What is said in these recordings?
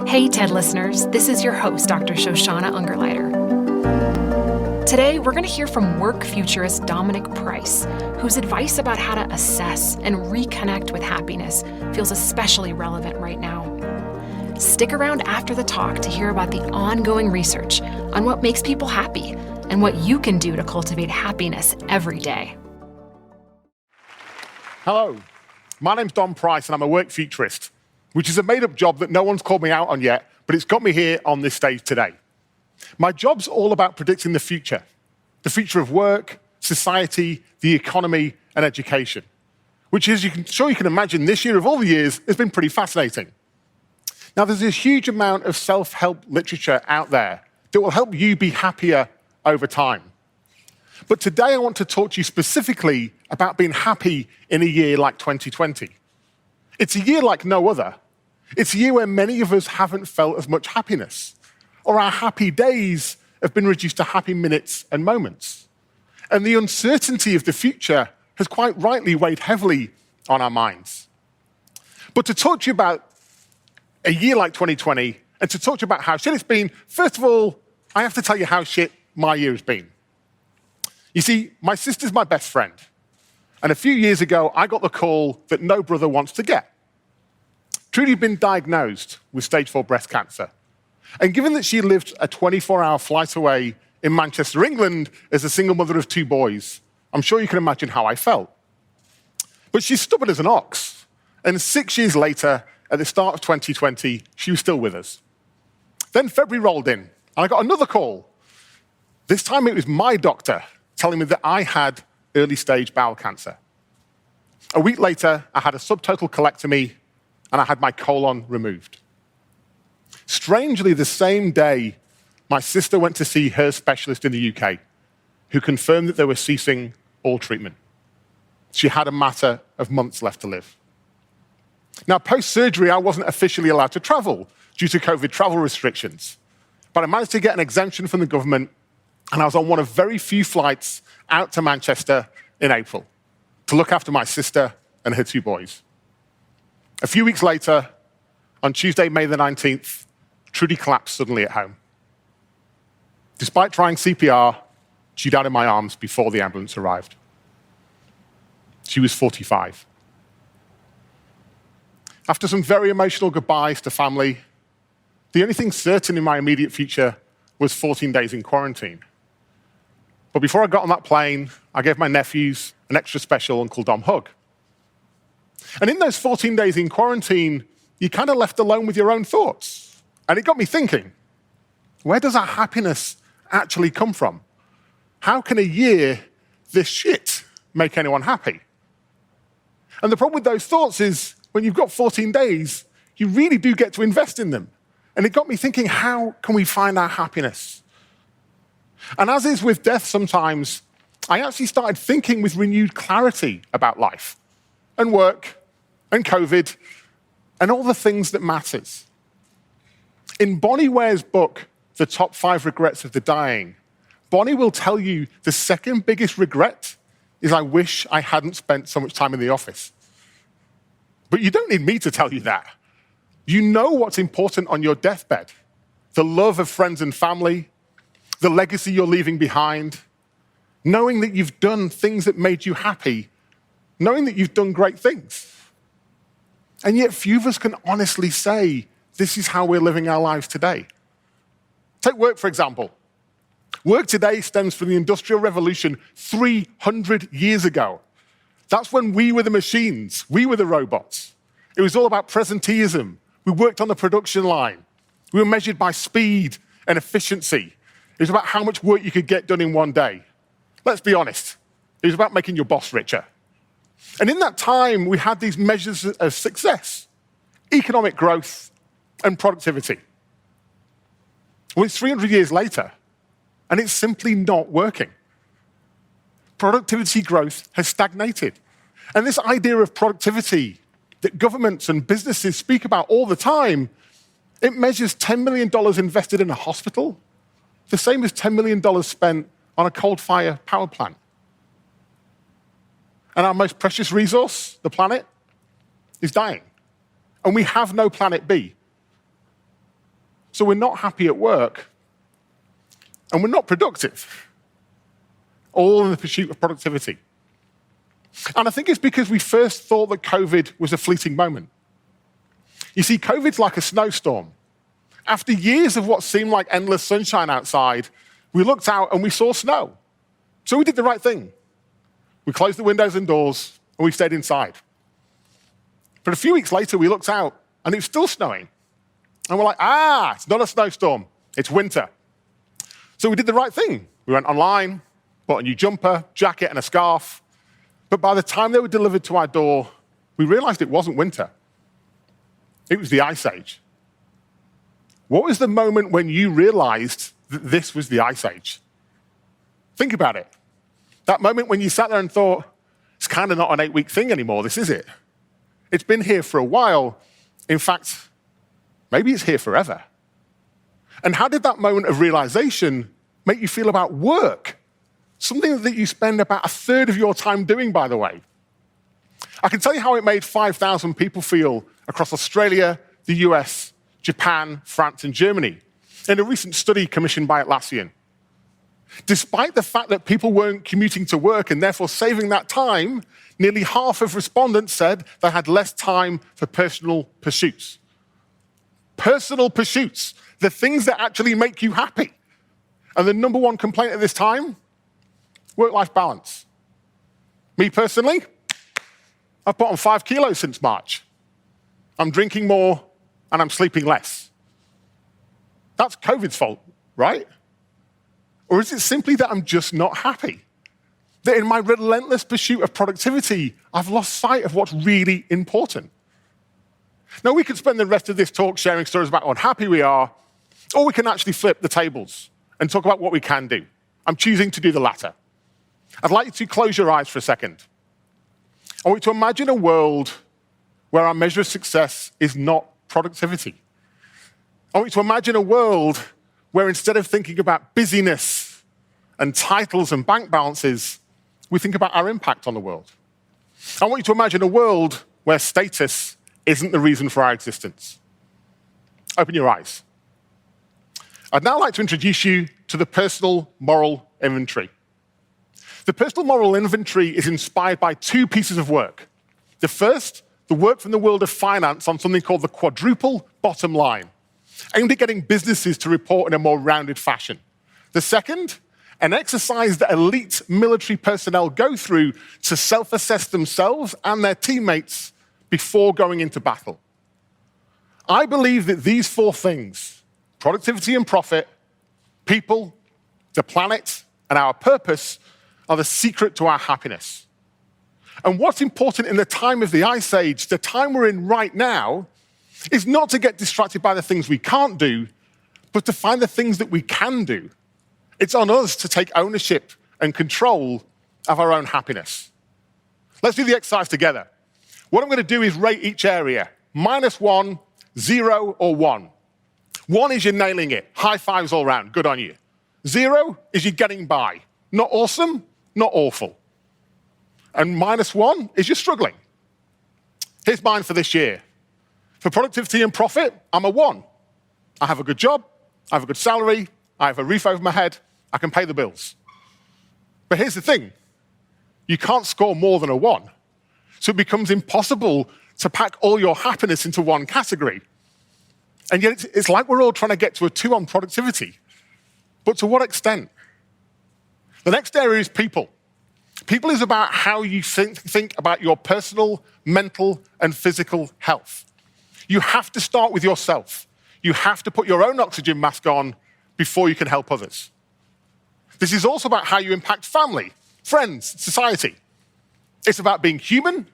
Hey, TED listeners, this is your host, Dr. Shoshana Ungerleider. Today, we're going to hear from work futurist Dominic Price, whose advice about how to assess and reconnect with happiness feels especially relevant right now. Stick around after the talk to hear about the ongoing research on what makes people happy and what you can do to cultivate happiness every day. Hello, my name's Dom Price and I'm a work futurist, which is a made-up job that no one's called me out on yet, but it's got me here on this stage today. My job's all about predicting the future of work, society, the economy, and education, which, as you can imagine, this year of all the years has been pretty fascinating. Now, there's a huge amount of self-help literature out there that will help you be happier over time. But today I want to talk to you specifically about being happy in a year like 2020. It's a year like no other. It's a year where many of us haven't felt as much happiness, or our happy days have been reduced to happy minutes and moments. And the uncertainty of the future has quite rightly weighed heavily on our minds. But to talk to you about a year like 2020, and to talk to you about how shit it's been, first of all, I have to tell you how shit my year has been. You see, my sister's my best friend. And a few years ago, I got the call that no brother wants to get. Trudy had been diagnosed with stage 4 breast cancer. And given that she lived a 24-hour flight away in Manchester, England, as a single mother of 2 boys, I'm sure you can imagine how I felt. But she's stubborn as an ox. And 6 years later, at the start of 2020, she was still with us. Then February rolled in, and I got another call. This time it was my doctor telling me that I had early-stage bowel cancer. A week later, I had a subtotal colectomy, and I had my colon removed. Strangely, the same day, my sister went to see her specialist in the UK, who confirmed that they were ceasing all treatment. She had a matter of months left to live. Now, post-surgery, I wasn't officially allowed to travel due to COVID travel restrictions, but I managed to get an exemption from the government, and I was on one of very few flights out to Manchester in April to look after my sister and her 2 boys. A few weeks later, on Tuesday, May the 19th, Trudy collapsed suddenly at home. Despite trying CPR, she died in my arms before the ambulance arrived. She was 45. After some very emotional goodbyes to family, the only thing certain in my immediate future was 14 days in quarantine. But before I got on that plane, I gave my nephews an extra special Uncle Dom hug. And in those 14 days in quarantine, you're kind of left alone with your own thoughts. And it got me thinking, where does our happiness actually come from? How can a year this shit make anyone happy? And the problem with those thoughts is, when you've got 14 days, you really do get to invest in them. And it got me thinking, how can we find our happiness? And as is with death sometimes, I actually started thinking with renewed clarity about life and work and COVID and all the things that matters. In Bonnie Ware's book, The Top 5 Regrets of the Dying, Bonnie will tell you the second biggest regret is I wish I hadn't spent so much time in the office. But you don't need me to tell you that. You know what's important on your deathbed. The love of friends and family, the legacy you're leaving behind, knowing that you've done things that made you happy, knowing that you've done great things. And yet few of us can honestly say, this is how we're living our lives today. Take work, for example. Work today stems from the Industrial Revolution 300 years ago. That's when we were the machines, we were the robots. It was all about presenteeism. We worked on the production line. We were measured by speed and efficiency. It was about how much work you could get done in one day. Let's be honest, it was about making your boss richer. And in that time, we had these measures of success, economic growth and productivity. Well, it's 300 years later, and it's simply not working. Productivity growth has stagnated. And this idea of productivity that governments and businesses speak about all the time, it measures $10 million invested in a hospital, the same as $10 million spent on a coal-fired power plant. And our most precious resource, the planet, is dying. And we have no planet B. So we're not happy at work, and we're not productive, all in the pursuit of productivity. And I think it's because we first thought that COVID was a fleeting moment. You see, COVID's like a snowstorm. After years of what seemed like endless sunshine outside, we looked out and we saw snow. So we did the right thing. We closed the windows and doors, and we stayed inside. But a few weeks later, we looked out, and it was still snowing. And we're like, it's not a snowstorm, it's winter. So we did the right thing. We went online, bought a new jumper, jacket, and a scarf. But by the time they were delivered to our door, we realized it wasn't winter. It was the Ice Age. What was the moment when you realized that this was the Ice Age? Think about it. That moment when you sat there and thought, it's kind of not an 8-week thing anymore, this is it. It's been here for a while. In fact, maybe it's here forever. And how did that moment of realization make you feel about work? Something that you spend about 1/3 of your time doing, by the way. I can tell you how it made 5,000 people feel across Australia, the US, Japan, France, and Germany in a recent study commissioned by Atlassian. Despite the fact that people weren't commuting to work and therefore saving that time, nearly half of respondents said they had less time for personal pursuits. Personal pursuits, the things that actually make you happy. And the number one complaint at this time, work-life balance. Me personally, I've put on 5 kilos since March. I'm drinking more and I'm sleeping less. That's COVID's fault, right? Or is it simply that I'm just not happy? That in my relentless pursuit of productivity, I've lost sight of what's really important? Now, we could spend the rest of this talk sharing stories about how unhappy we are, or we can actually flip the tables and talk about what we can do. I'm choosing to do the latter. I'd like you to close your eyes for a second. I want you to imagine a world where our measure of success is not productivity. I want you to imagine a world where instead of thinking about busyness and titles and bank balances, we think about our impact on the world. I want you to imagine a world where status isn't the reason for our existence. Open your eyes. I'd now like to introduce you to the personal moral inventory. The personal moral inventory is inspired by 2 pieces of work. The first, the work from the world of finance on something called the quadruple bottom line, aimed at getting businesses to report in a more rounded fashion. The second, an exercise that elite military personnel go through to self-assess themselves and their teammates before going into battle. I believe that these 4 things, productivity and profit, people, the planet, and our purpose, are the secret to our happiness. And what's important in the time of the Ice Age, the time we're in right now, is not to get distracted by the things we can't do, but to find the things that we can do. It's on us to take ownership and control of our own happiness. Let's do the exercise together. What I'm going to do is rate each area, -1, 0, or 1. 1 is you're nailing it, high fives all around, good on you. 0 is you're getting by, not awesome, not awful. And -1 is you're struggling. Here's mine for this year. For productivity and profit, I'm a 1. I have a good job, I have a good salary, I have a roof over my head, I can pay the bills. But here's the thing, you can't score more than a 1. So it becomes impossible to pack all your happiness into one category. And yet it's like we're all trying to get to a 2 on productivity. But to what extent? The next area is people. People is about how you think about your personal, mental, and physical health. You have to start with yourself. You have to put your own oxygen mask on before you can help others. This is also about how you impact family, friends, society. It's about being human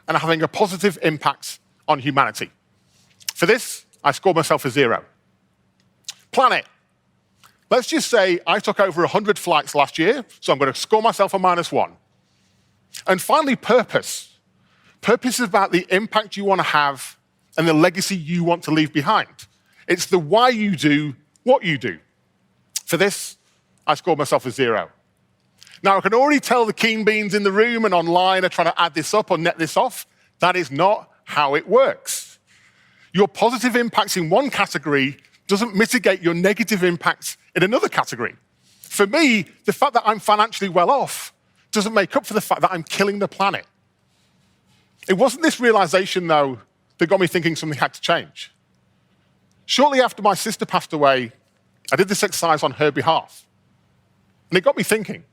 and having a positive impact on humanity. For this, I scored myself a 0. Planet. Let's just say I took over 100 flights last year, so I'm going to score myself a -1. And finally, purpose. Purpose is about the impact you want to have and the legacy you want to leave behind. It's the why you do what you do. For this, I scored myself a 0. Now, I can already tell the keen beans in the room and online are trying to add this up or net this off. That is not how it works. Your positive impacts in one category doesn't mitigate your negative impacts in another category. For me, the fact that I'm financially well off doesn't make up for the fact that I'm killing the planet. It wasn't this realization, though, that got me thinking something had to change. Shortly after my sister passed away, I did this exercise on her behalf. And it got me thinking.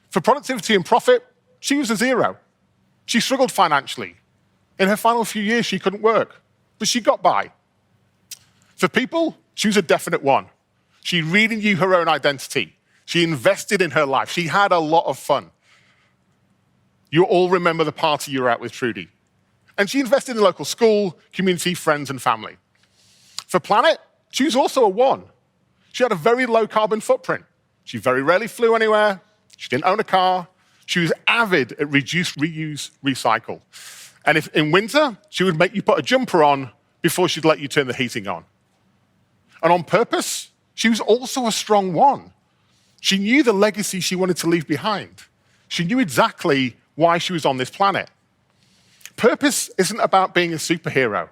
For productivity and profit, she was a 0. She struggled financially. In her final few years, she couldn't work, but she got by. For people, she was a definite 1. She really knew her own identity. She invested in her life. She had a lot of fun. You all remember the party you were at with Trudy. And she invested in local school, community, friends, and family. For planet, she was also a 1. She had a very low carbon footprint. She very rarely flew anywhere. She didn't own a car. She was avid at reduce, reuse, recycle. And if in winter, she would make you put a jumper on before she'd let you turn the heating on. And on purpose, she was also a strong 1. She knew the legacy she wanted to leave behind. She knew exactly why she was on this planet. Purpose isn't about being a superhero.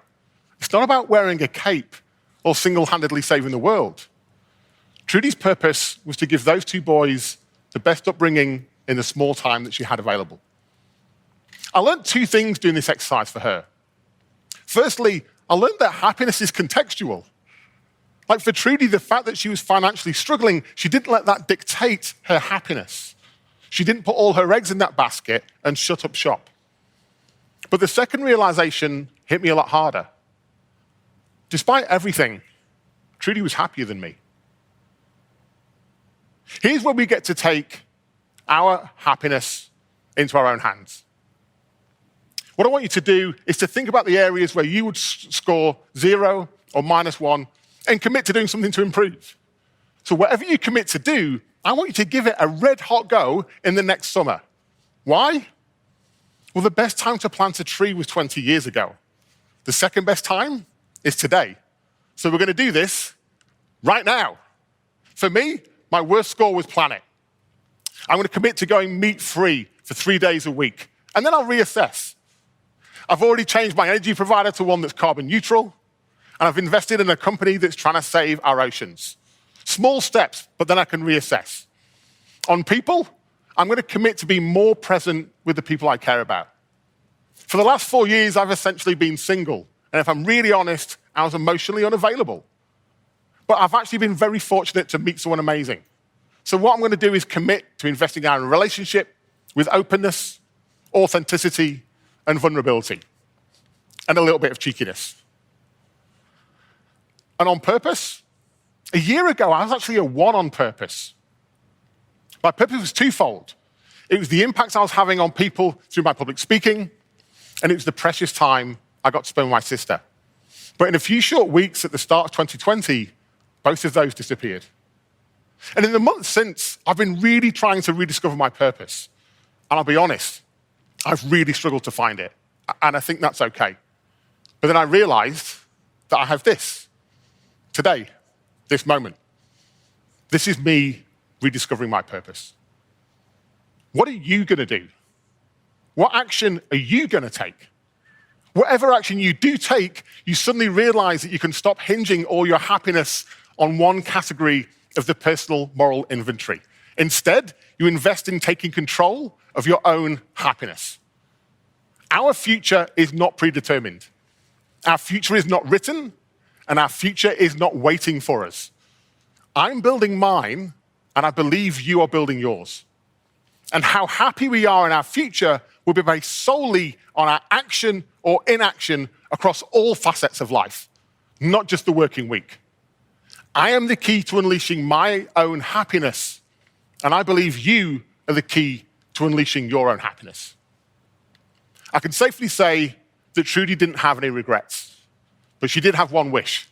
It's not about wearing a cape or single-handedly saving the world. Trudy's purpose was to give those 2 boys the best upbringing in the small time that she had available. I learned 2 things doing this exercise for her. Firstly, I learned that happiness is contextual. Like for Trudy, the fact that she was financially struggling, she didn't let that dictate her happiness. She didn't put all her eggs in that basket and shut up shop. But the second realization hit me a lot harder. Despite everything, Trudy was happier than me. Here's where we get to take our happiness into our own hands. What I want you to do is to think about the areas where you would score 0 or -1 and commit to doing something to improve. So whatever you commit to do, I want you to give it a red-hot go in the next summer. Why? Well, the best time to plant a tree was 20 years ago. The second best time is today. So we're going to do this right now. For me, my worst score was planet. I'm going to commit to going meat-free for 3 days a week, and then I'll reassess. I've already changed my energy provider to one that's carbon neutral, and I've invested in a company that's trying to save our oceans. Small steps, but then I can reassess. On people, I'm going to commit to be more present with the people I care about. For the last 4 years, I've essentially been single, and if I'm really honest, I was emotionally unavailable. But I've actually been very fortunate to meet someone amazing. So what I'm going to do is commit to investing in a relationship with openness, authenticity, and vulnerability, and a little bit of cheekiness. And on purpose, a year ago, I was actually a 1 on purpose. My purpose was twofold. It was the impact I was having on people through my public speaking, and it was the precious time I got to spend with my sister. But in a few short weeks at the start of 2020, both of those disappeared. And in the months since, I've been really trying to rediscover my purpose. And I'll be honest, I've really struggled to find it. And I think that's okay. But then I realized that I have this. Today, this moment. This is me rediscovering my purpose. What are you going to do? What action are you going to take? Whatever action you do take, you suddenly realize that you can stop hinging all your happiness on one category of the personal moral inventory. Instead, you invest in taking control of your own happiness. Our future is not predetermined. Our future is not written, and our future is not waiting for us. I'm building mine, and I believe you are building yours. And how happy we are in our future will be based solely on our action or inaction across all facets of life, not just the working week. I am the key to unleashing my own happiness, and I believe you are the key to unleashing your own happiness. I can safely say that Trudy didn't have any regrets, but she did have one wish: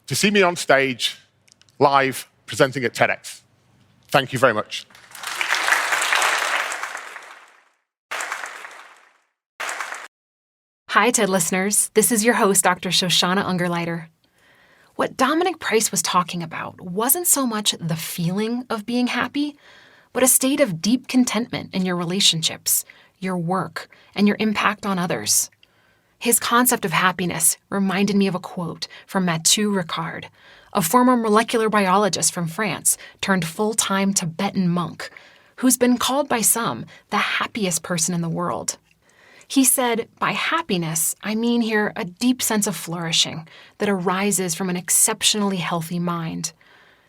to see me on stage, live, presenting at TEDx. Thank you very much. Hi, TED listeners. This is your host, Dr. Shoshana Ungerleider. What Dominic Price was talking about wasn't so much the feeling of being happy, but a state of deep contentment in your relationships, your work, and your impact on others. His concept of happiness reminded me of a quote from Mathieu Ricard, a former molecular biologist from France turned full-time Tibetan monk, who's been called by some the happiest person in the world. He said, by happiness, I mean here a deep sense of flourishing that arises from an exceptionally healthy mind.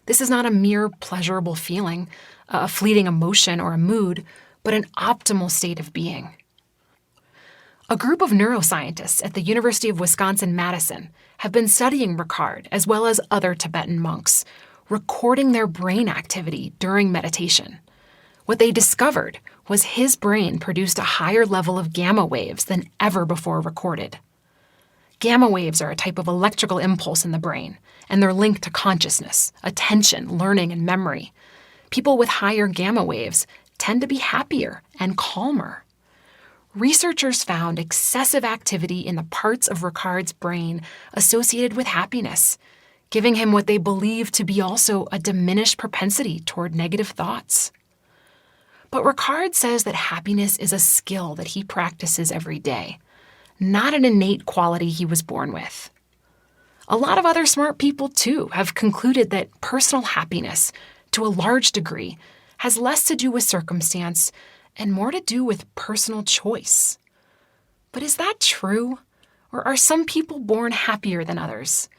This is not a mere pleasurable feeling, a fleeting emotion or a mood, but an optimal state of being. A group of neuroscientists at the University of Wisconsin-Madison have been studying Ricard as well as other Tibetan monks, recording their brain activity during meditation. What they discovered was his brain produced a higher level of gamma waves than ever before recorded. Gamma waves are a type of electrical impulse in the brain, and they're linked to consciousness, attention, learning, and memory. People with higher gamma waves tend to be happier and calmer. Researchers found excessive activity in the parts of Ricard's brain associated with happiness, giving him what they believe to be also a diminished propensity toward negative thoughts. But Ricard says that happiness is a skill that he practices every day, not an innate quality he was born with. A lot of other smart people, too, have concluded that personal happiness, to a large degree, has less to do with circumstance and more to do with personal choice. But is that true? Or are some people born happier than others?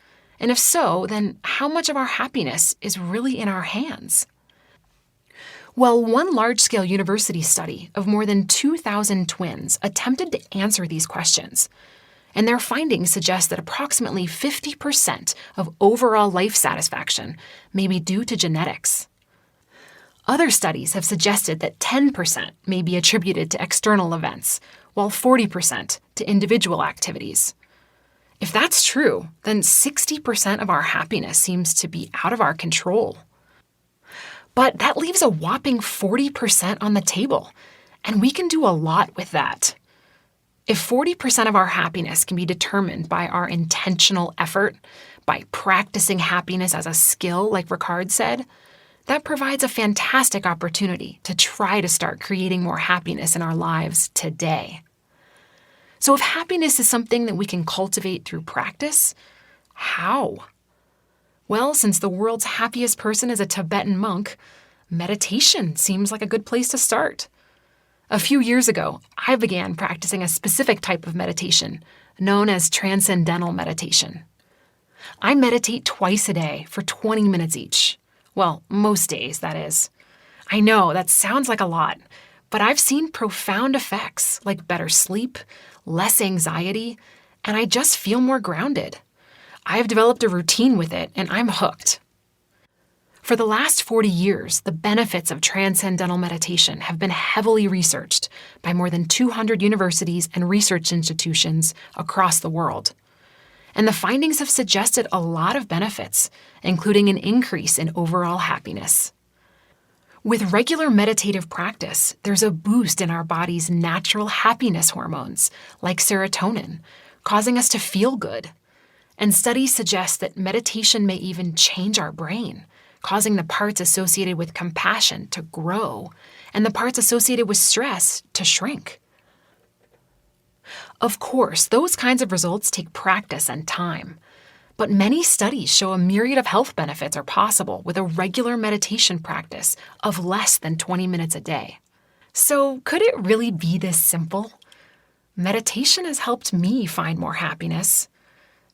And if so, then how much of our happiness is really in our hands? Well, one large-scale university study of more than 2,000 twins attempted to answer these questions, and their findings suggest that approximately 50% of overall life satisfaction may be due to genetics. Other studies have suggested that 10% may be attributed to external events, while 40% to individual activities. If that's true, then 60% of our happiness seems to be out of our control. But that leaves a whopping 40% on the table, and we can do a lot with that. If 40% of our happiness can be determined by our intentional effort, by practicing happiness as a skill, like Ricard said, that provides a fantastic opportunity to try to start creating more happiness in our lives today. So if happiness is something that we can cultivate through practice, how? Well, since the world's happiest person is a Tibetan monk, meditation seems like a good place to start. A few years ago, I began practicing a specific type of meditation known as Transcendental Meditation. I meditate twice a day for 20 minutes each. Well, most days, that is. I know, that sounds like a lot, but I've seen profound effects like better sleep, less anxiety, and I just feel more grounded. I've developed a routine with it, and I'm hooked. For the last 40 years, the benefits of transcendental meditation have been heavily researched by more than 200 universities and research institutions across the world. And the findings have suggested a lot of benefits, including an increase in overall happiness. With regular meditative practice, there's a boost in our body's natural happiness hormones, like serotonin, causing us to feel good. And studies suggest that meditation may even change our brain, causing the parts associated with compassion to grow and the parts associated with stress to shrink. Of course, those kinds of results take practice and time, but many studies show a myriad of health benefits are possible with a regular meditation practice of less than 20 minutes a day. So could it really be this simple? Meditation has helped me find more happiness.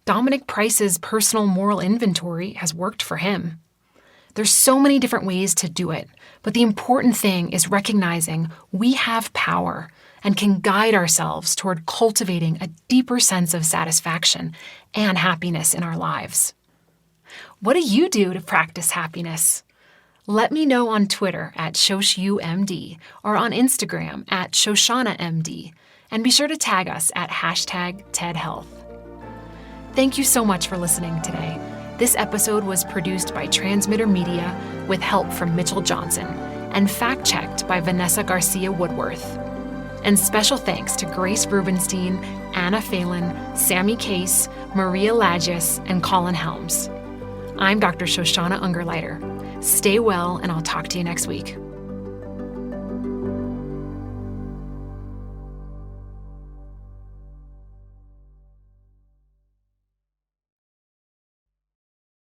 Dominic Price's personal moral inventory has worked for him. There's so many different ways to do it, but the important thing is recognizing we have power and can guide ourselves toward cultivating a deeper sense of satisfaction and happiness in our lives. What do you do to practice happiness? Let me know on Twitter at ShoshUMD or on Instagram at ShoshanaMD, and be sure to tag us at #TedHealth. Thank you so much for listening today. This episode was produced by Transmitter Media with help from Mitchell Johnson and fact-checked by Vanessa Garcia Woodworth. And special thanks to Grace Rubenstein, Anna Phelan, Sammy Case, Maria Lagius, and Colin Helms. I'm Dr. Shoshana Ungerleider. Stay well, and I'll talk to you next week.